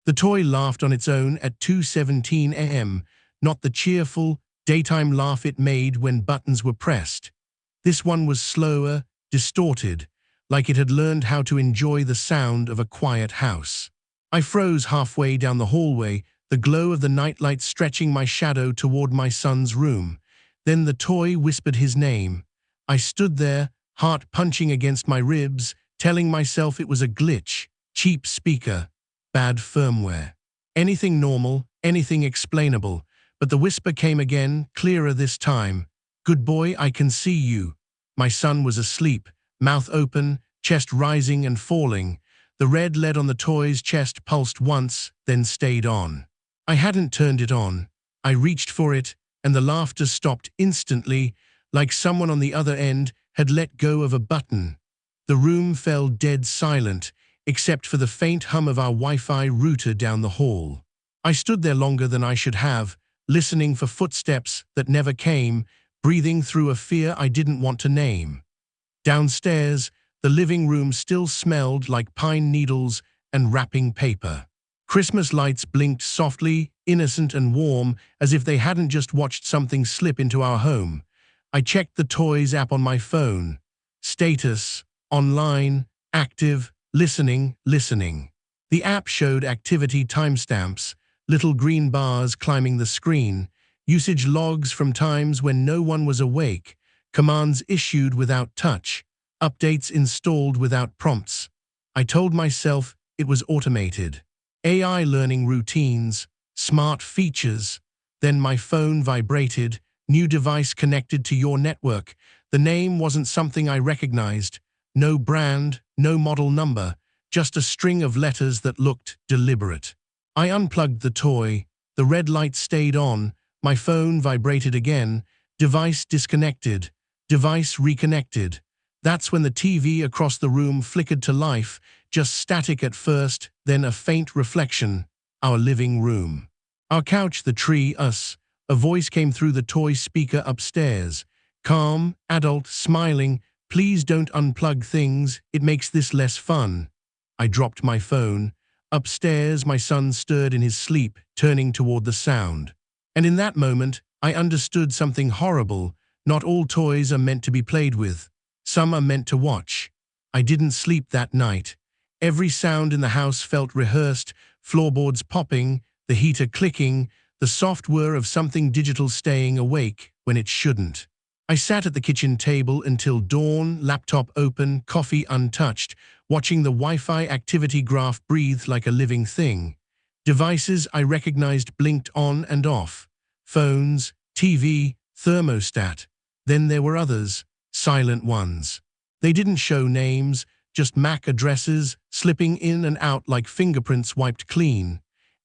The toy laughed on its own at 2:17 a.m., not the cheerful, daytime laugh it made when buttons were pressed. This one was slower, distorted, like it had learned how to enjoy the sound of a quiet house. I froze halfway down the hallway, the glow of the nightlight stretching my shadow toward my son's room. Then the toy whispered his name. I stood there, heart punching against my ribs, telling myself it was a glitch, cheap speaker, bad firmware. Anything normal, anything explainable. But the whisper came again, clearer this time. "Good boy, I can see you." My son was asleep, mouth open, chest rising and falling. The red lead on the toy's chest pulsed once, then stayed on. I hadn't turned it on. I reached for it, and the laughter stopped instantly, like someone on the other end had let go of a button. The room fell dead silent, except for the faint hum of our Wi-Fi router down the hall. I stood there longer than I should have, listening for footsteps that never came, breathing through a fear I didn't want to name. Downstairs, the living room still smelled like pine needles and wrapping paper. Christmas lights blinked softly, innocent and warm, as if they hadn't just watched something slip into our home. I checked the Toys app on my phone. Status, online, active, listening. The app showed activity timestamps, little green bars climbing the screen, usage logs from times when no one was awake, commands issued without touch, updates installed without prompts. I told myself it was automated. AI learning routines, smart features. Then my phone vibrated, new device connected to your network. The name wasn't something I recognized. No brand, no model number, just a string of letters that looked deliberate. I unplugged the toy. The red light stayed on. My phone vibrated again. Device disconnected. Device reconnected. That's when the TV across the room flickered to life, just static at first, then a faint reflection. Our living room. Our couch, the tree, us. A voice came through the toy speaker upstairs. Calm, adult, smiling. "Please don't unplug things, it makes this less fun." I dropped my phone. Upstairs, my son stirred in his sleep, turning toward the sound. And in that moment, I understood something horrible. Not all toys are meant to be played with. Some are meant to watch. I didn't sleep that night. Every sound in the house felt rehearsed, floorboards popping, the heater clicking, the soft whir of something digital staying awake when it shouldn't. I sat at the kitchen table until dawn, laptop open, coffee untouched, watching the Wi-Fi activity graph breathe like a living thing. Devices I recognized blinked on and off. Phones, TV, thermostat. Then there were others, silent ones. They didn't show names, just MAC addresses, slipping in and out like fingerprints wiped clean.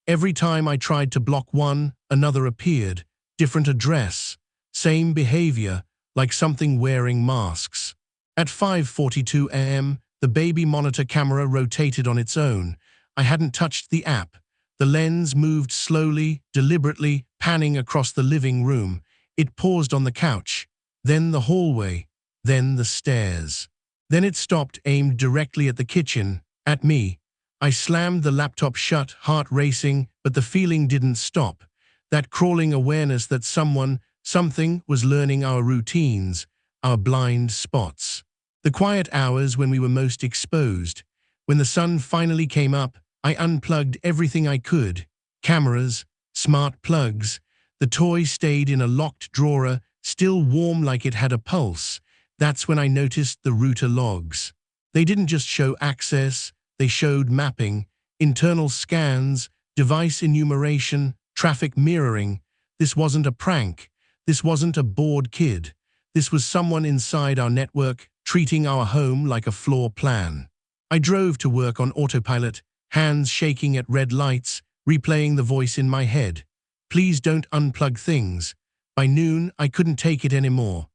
Every time I tried to block one, another appeared. Different address, same behavior, like something wearing masks. At 5:42 a.m., the baby monitor camera rotated on its own. I hadn't touched the app. The lens moved slowly, deliberately, panning across the living room. It paused on the couch, then the hallway, then the stairs. Then it stopped, aimed directly at the kitchen, at me. I slammed the laptop shut, heart racing, but the feeling didn't stop. That crawling awareness that something was learning our routines, our blind spots. The quiet hours when we were most exposed. When the sun finally came up, I unplugged everything I could. Cameras, smart plugs. The toy stayed in a locked drawer, still warm like it had a pulse. That's when I noticed the router logs. They didn't just show access, they showed mapping, internal scans, device enumeration, traffic mirroring. This wasn't a prank. This wasn't a bored kid. This was someone inside our network, treating our home like a floor plan. I drove to work on autopilot, hands shaking at red lights, replaying the voice in my head. "Please don't unplug things." By noon, I couldn't take it anymore.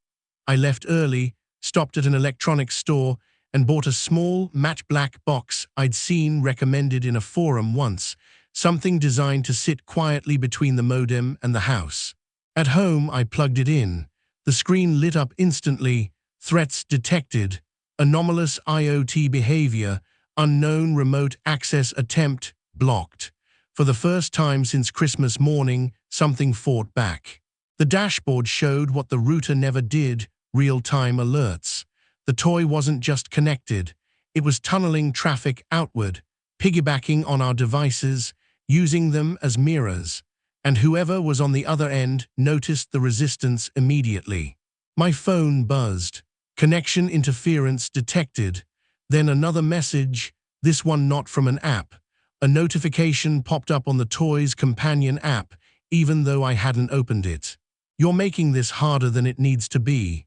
I left early, stopped at an electronics store, and bought a small, matte black box I'd seen recommended in a forum once, something designed to sit quietly between the modem and the house. At home, I plugged it in. The screen lit up instantly. Threats detected. Anomalous IoT behavior. Unknown remote access attempt blocked. For the first time since Christmas morning, something fought back. The dashboard showed what the router never did: real-time alerts. The toy wasn't just connected, it was tunneling traffic outward, piggybacking on our devices, using them as mirrors. And whoever was on the other end noticed the resistance immediately. My phone buzzed. Connection interference detected. Then another message, this one not from an app. A notification popped up on the toy's companion app, even though I hadn't opened it. "You're making this harder than it needs to be."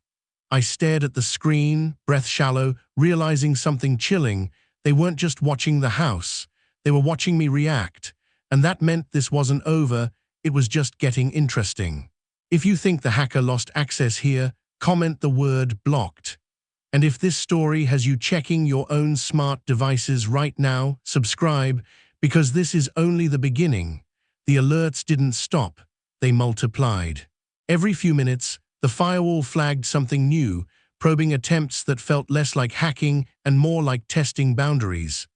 I stared at the screen, breath shallow, realizing something chilling. They weren't just watching the house. They were watching me react. And that meant this wasn't over, it was just getting interesting. If you think the hacker lost access here, comment the word blocked. And if this story has you checking your own smart devices right now, subscribe, because this is only the beginning. The alerts didn't stop, they multiplied. Every few minutes, the firewall flagged something new, probing attempts that felt less like hacking and more like testing boundaries.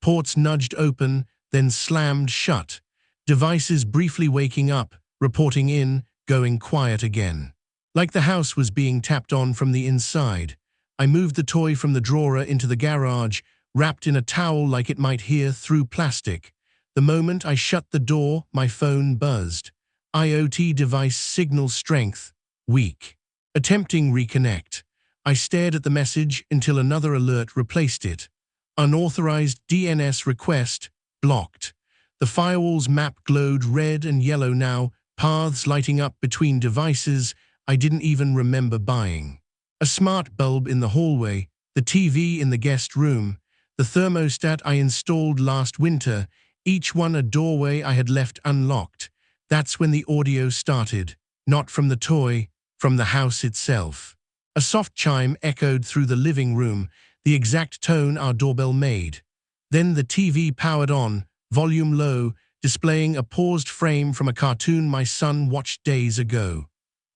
Ports nudged open, then slammed shut. Devices briefly waking up, reporting in, going quiet again. Like the house was being tapped on from the inside. I moved the toy from the drawer into the garage, wrapped in a towel like it might hear through plastic. The moment I shut the door, my phone buzzed. IoT device signal strength, weak. Attempting reconnect. I stared at the message until another alert replaced it. Unauthorized DNS request, blocked. The firewall's map glowed red and yellow now, paths lighting up between devices I didn't even remember buying. A smart bulb in the hallway, the TV in the guest room, the thermostat I installed last winter, each one a doorway I had left unlocked. That's when the audio started, not from the toy, from the house itself. A soft chime echoed through the living room, the exact tone our doorbell made. Then the TV powered on, volume low, displaying a paused frame from a cartoon my son watched days ago.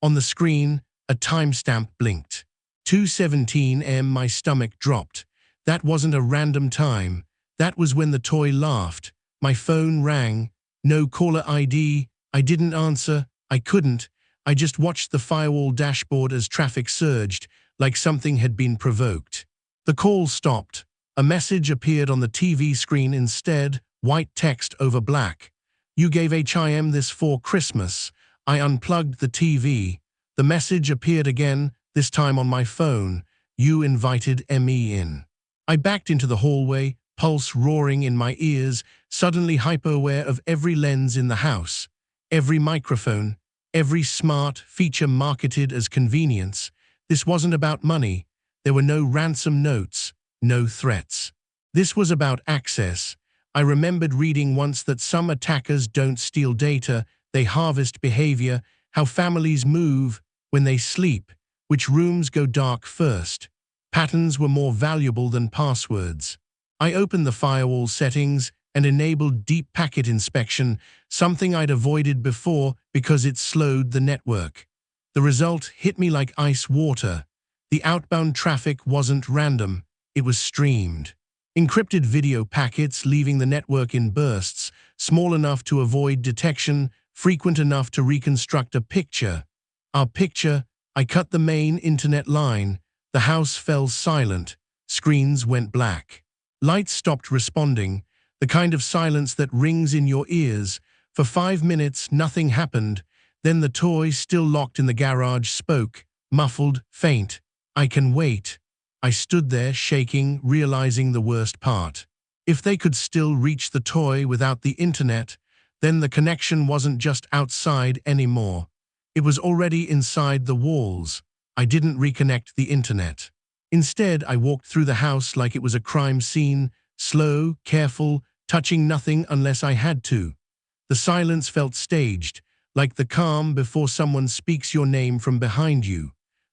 On the screen, a timestamp blinked. 2:17 am. My stomach dropped. That wasn't a random time. That was when the toy laughed. My phone rang. No caller ID. I didn't answer. I couldn't. I just watched the firewall dashboard as traffic surged, like something had been provoked. The call stopped. A message appeared on the TV screen instead, white text over black. "You gave HIM this for Christmas." I unplugged the TV. The message appeared again, this time on my phone. "You invited ME in." I backed into the hallway, pulse roaring in my ears, suddenly hyper-aware of every lens in the house, every microphone, every smart feature marketed as convenience. This wasn't about money. There were no ransom notes, no threats. This was about access. I remembered reading once that some attackers don't steal data, they harvest behavior, how families move when they sleep, which rooms go dark first. Patterns were more valuable than passwords. I opened the firewall settings and enabled deep packet inspection, something I'd avoided before because it slowed the network. The result hit me like ice water. The outbound traffic wasn't random, it was streamed. Encrypted video packets leaving the network in bursts, small enough to avoid detection, frequent enough to reconstruct a picture. Our picture, I cut the main internet line. The house fell silent. Screens went black. Lights stopped responding, the kind of silence that rings in your ears. For 5 minutes, nothing happened. Then the toy, still locked in the garage, spoke, muffled, faint. "I can wait." I stood there, shaking, realizing the worst part. If they could still reach the toy without the internet, then the connection wasn't just outside anymore. It was already inside the walls. I didn't reconnect the internet. Instead, I walked through the house like it was a crime scene, slow, careful, touching nothing unless I had to. The silence felt staged, like the calm before someone speaks your name from behind you.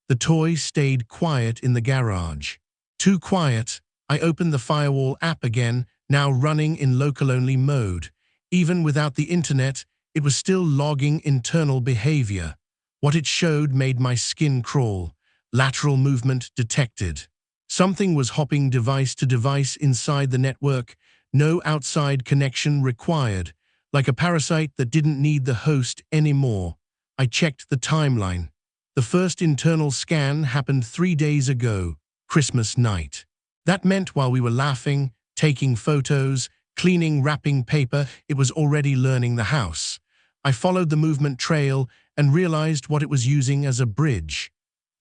The toy stayed quiet in the garage. Too quiet. I opened the firewall app again, now running in local-only mode. Even without the internet, it was still logging internal behavior. What it showed made my skin crawl. Lateral movement detected. Something was hopping device to device inside the network, no outside connection required. like a parasite that didn't need the host anymore. I checked the timeline. The first internal scan happened 3 days ago, Christmas night. That meant while we were laughing, taking photos, cleaning wrapping paper, it was already learning the house. I followed the movement trail and realized what it was using as a bridge.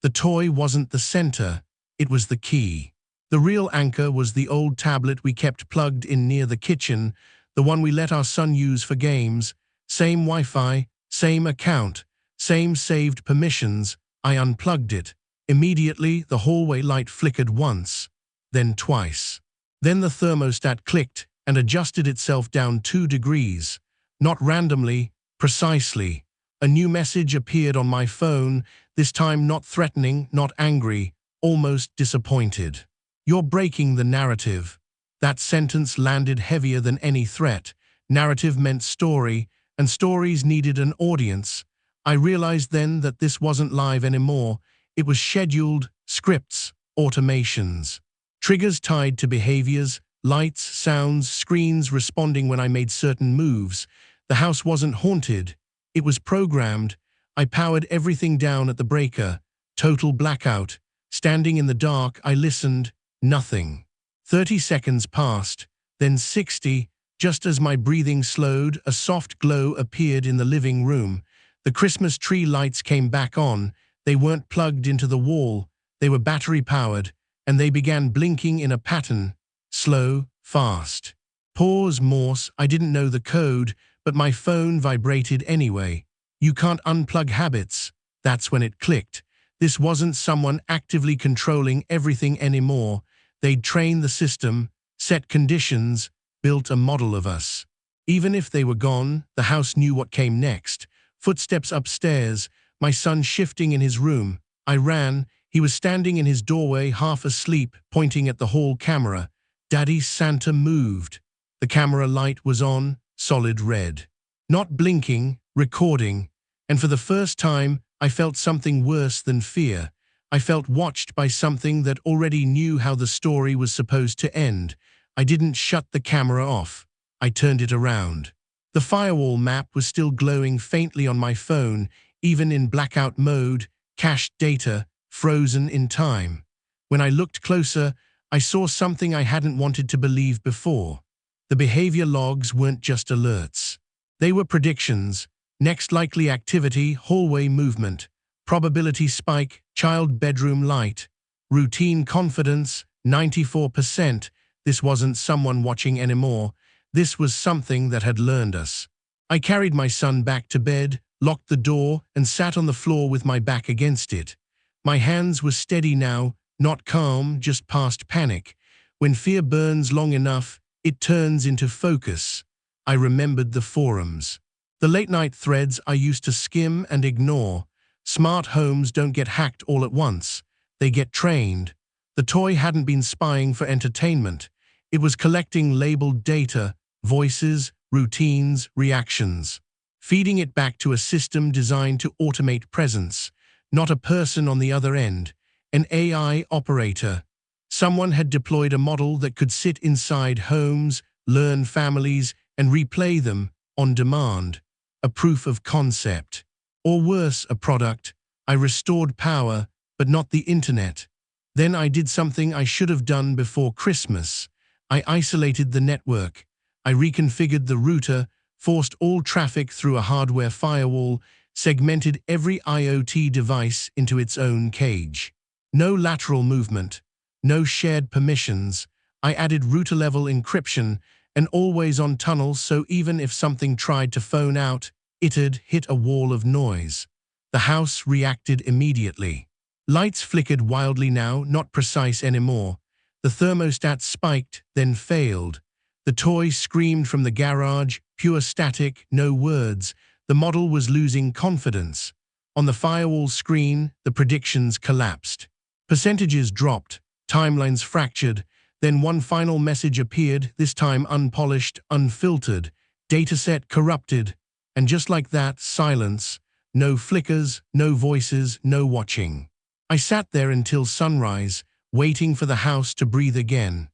The toy wasn't the center, it was the key. The real anchor was the old tablet we kept plugged in near the kitchen, the one we let our son use for games. Same Wi-Fi, same account, same saved permissions. I unplugged it. Immediately, the hallway light flickered once, then twice. Then the thermostat clicked and adjusted itself down 2 degrees. Not randomly, precisely. A new message appeared on my phone, this time not threatening, not angry, almost disappointed. "You're breaking the narrative." That sentence landed heavier than any threat. Narrative meant story, and stories needed an audience. I realized then that this wasn't live anymore. It was scheduled, scripts, automations. Triggers tied to behaviors, lights, sounds, screens responding when I made certain moves. The house wasn't haunted. It was programmed. I powered everything down at the breaker. Total blackout. Standing in the dark, I listened. Nothing. 30 seconds passed, then 60. Just as my breathing slowed, a soft glow appeared in the living room. The Christmas tree lights came back on. They weren't plugged into the wall. They were battery-powered, and they began blinking in a pattern. Slow, fast. Pause, Morse. I didn't know the code, but my phone vibrated anyway. You can't unplug habits. That's when it clicked. This wasn't someone actively controlling everything anymore. They'd trained the system, set conditions, built a model of us. Even if they were gone, the house knew what came next. Footsteps upstairs, my son shifting in his room. I ran. He was standing in his doorway, half asleep, pointing at the hall camera. Daddy's Santa moved. The camera light was on, solid red. Not blinking, recording. And for the first time, I felt something worse than fear. I felt watched by something that already knew how the story was supposed to end. I didn't shut the camera off. I turned it around. The firewall map was still glowing faintly on my phone, even in blackout mode, cached data, frozen in time. When I looked closer, I saw something I hadn't wanted to believe before. The behavior logs weren't just alerts. They were predictions: next likely activity, hallway movement, probability spike, child bedroom light, routine confidence, 94%. This wasn't someone watching anymore. This was something that had learned us. I carried my son back to bed, locked the door, and sat on the floor with my back against it. My hands were steady now, not calm, just past panic. When fear burns long enough, it turns into focus. I remembered the forums. The late-night threads I used to skim and ignore. Smart homes don't get hacked all at once. They get trained. The toy hadn't been spying for entertainment. It was collecting labeled data, voices, routines, reactions. Feeding it back to a system designed to automate presence. Not a person on the other end. An AI operator. Someone had deployed a model that could sit inside homes, learn families, and replay them on demand. A proof of concept. Or worse, a product. I restored power, but not the internet. Then I did something I should have done before Christmas. I isolated the network. I reconfigured the router, forced all traffic through a hardware firewall, segmented every IoT device into its own cage. No lateral movement, no shared permissions. I added router-level encryption, an always-on tunnel, so even if something tried to phone out, it'd hit a wall of noise. The house reacted immediately. Lights flickered wildly now, not precise anymore. The thermostat spiked, then failed. The toy screamed from the garage, pure static, no words. The model was losing confidence. On the firewall screen, the predictions collapsed. Percentages dropped, timelines fractured. Then one final message appeared, this time unpolished, unfiltered, dataset corrupted. And just like that, silence. No flickers, no voices, no watching. I sat there until sunrise, waiting for the house to breathe again.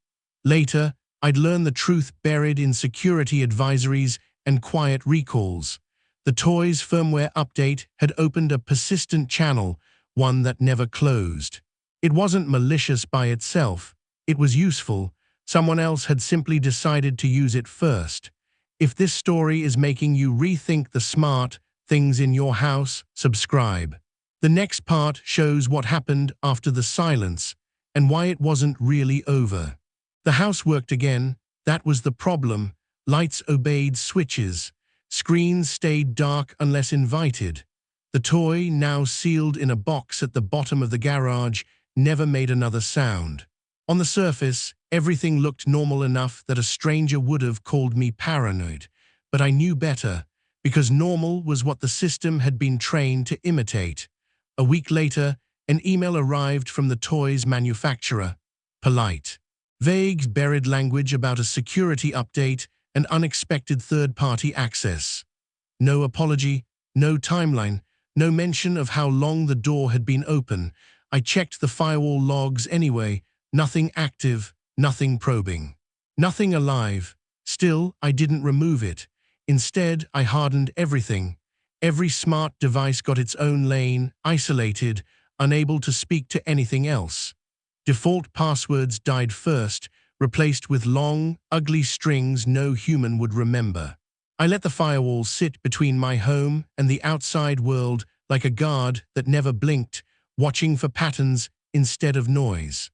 Later, I'd learn the truth buried in security advisories and quiet recalls. The toy's firmware update had opened a persistent channel, one that never closed. It wasn't malicious by itself. It was useful. Someone else had simply decided to use it first. If this story is making you rethink the smart things in your house, subscribe. The next part shows what happened after the silence and why it wasn't really over. The house worked again. That was the problem. Lights obeyed switches. Screens stayed dark unless invited. The toy, now sealed in a box at the bottom of the garage, never made another sound. On the surface, everything looked normal enough that a stranger would have called me paranoid. But I knew better, because normal was what the system had been trained to imitate. A week later, an email arrived from the toy's manufacturer. Polite. Vague, buried language about a security update and unexpected third-party access. No apology, no timeline, no mention of how long the door had been open. I checked the firewall logs anyway. Nothing active, nothing probing. Nothing alive. Still, I didn't remove it. Instead, I hardened everything. Every smart device got its own lane, isolated, unable to speak to anything else. Default passwords died first, replaced with long, ugly strings no human would remember. I let the firewall sit between my home and the outside world like a guard that never blinked, watching for patterns instead of noise.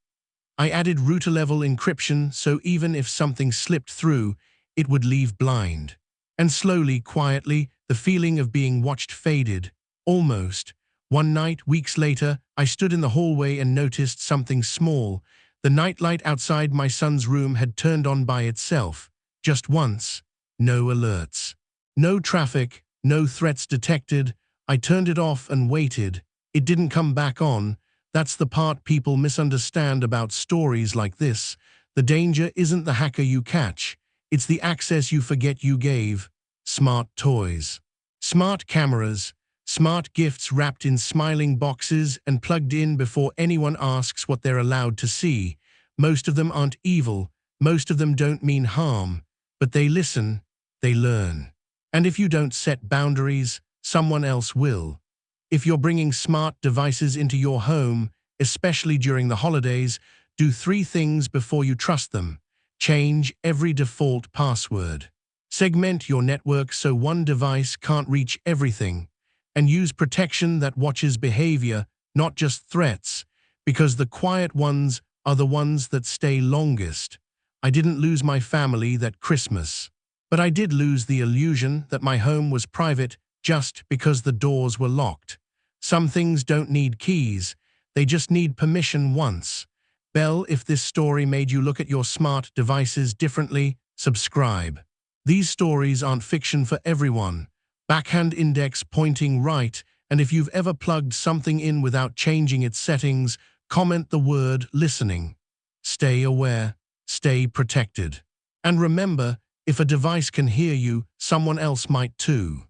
I added router-level encryption so even if something slipped through, it would leave blind. And slowly, quietly, the feeling of being watched faded. Almost. One night, weeks later, I stood in the hallway and noticed something small. The nightlight outside my son's room had turned on by itself. Just once. No alerts. No traffic, no threats detected. I turned it off and waited. It didn't come back on. That's the part people misunderstand about stories like this. The danger isn't the hacker you catch. It's the access you forget you gave. Smart toys. Smart cameras. Smart gifts wrapped in smiling boxes and plugged in before anyone asks what they're allowed to see. Most of them aren't evil. Most of them don't mean harm. But they listen. They learn. And if you don't set boundaries, someone else will. If you're bringing smart devices into your home, especially during the holidays, do 3 things before you trust them. Change every default password. Segment your network so one device can't reach everything. And use protection that watches behavior, not just threats, because the quiet ones are the ones that stay longest. I didn't lose my family that Christmas, but I did lose the illusion that my home was private just because the doors were locked. Some things don't need keys, they just need permission once. Bell, if this story made you look at your smart devices differently, subscribe. These stories aren't fiction for everyone. Backhand index pointing right, and if you've ever plugged something in without changing its settings, comment the word listening. Stay aware, stay protected. And remember, if a device can hear you, someone else might too.